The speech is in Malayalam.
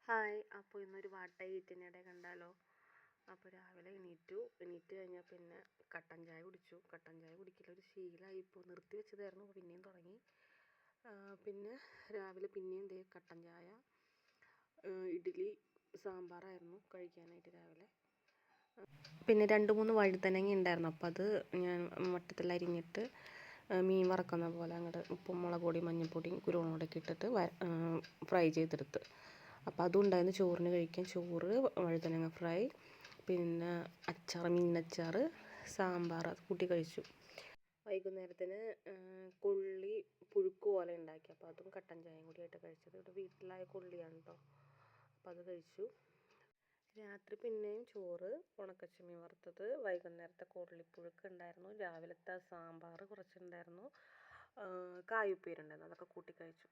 ഹായ്. അപ്പോൾ ഇന്നൊരു വാട്ട ഈറ്റിനിടെ കണ്ടാലോ? അപ്പോൾ രാവിലെ എണീറ്റ് കഴിഞ്ഞാൽ പിന്നെ കട്ടൻ ചായ കുടിച്ചു. കട്ടൻ ചായ കുടിക്കലൊരു ശീലമായി. ഇപ്പോൾ നിർത്തി വെച്ചതായിരുന്നു, പിന്നെയും തുടങ്ങി. പിന്നെ രാവിലെ പിന്നെയും കട്ടൻ ചായ, ഇഡ്ഡലി സാമ്പാറായിരുന്നു കഴിക്കാനായിട്ട് രാവിലെ. പിന്നെ 2-3 വഴുതനങ്ങ ഉണ്ടായിരുന്നു. അപ്പോൾ അത് ഞാൻ വട്ടത്തിൽ അരിഞ്ഞിട്ട് മീൻ വറക്കുന്ന പോലെ അങ്ങോട്ട് ഉപ്പും മുളക് പൊടിയും മഞ്ഞൾപ്പൊടിയും കുരുമുളകൊക്കെ ഇട്ടിട്ട് ഫ്രൈ ചെയ്തെടുത്ത്. അപ്പോൾ അതും ഉണ്ടായിരുന്നു ചോറിന് കഴിക്കാൻ. ചോറ്, വഴുതനങ്ങ ഫ്രൈ, പിന്നെ അച്ചാർ, മീനച്ചാർ, സാമ്പാർ കൂട്ടി കഴിച്ചു. വൈകുന്നേരത്തിന് കൊള്ളി പുഴുക്ക് പോലെ ഉണ്ടാക്കി. അപ്പോൾ അതും കട്ടൻ ചായയും കൂടിയായിട്ട് കഴിച്ചത്. ഇവിടെ വീട്ടിലായ കൊള്ളിയാണ് കേട്ടോ. അപ്പോൾ അത് കഴിച്ചു. രാത്രി പിന്നെയും ചോറ്, ഉണക്കച്ചെമ്മീൻ വറുത്തത്, വൈകുന്നേരത്തെ കൊള്ളിപ്പുഴുക്ക് ഉണ്ടായിരുന്നു, രാവിലത്തെ സാമ്പാർ കുറച്ചുണ്ടായിരുന്നു, കായുപ്പേരി ഉണ്ടായിരുന്നു. അതൊക്കെ കൂട്ടി കഴിച്ചു.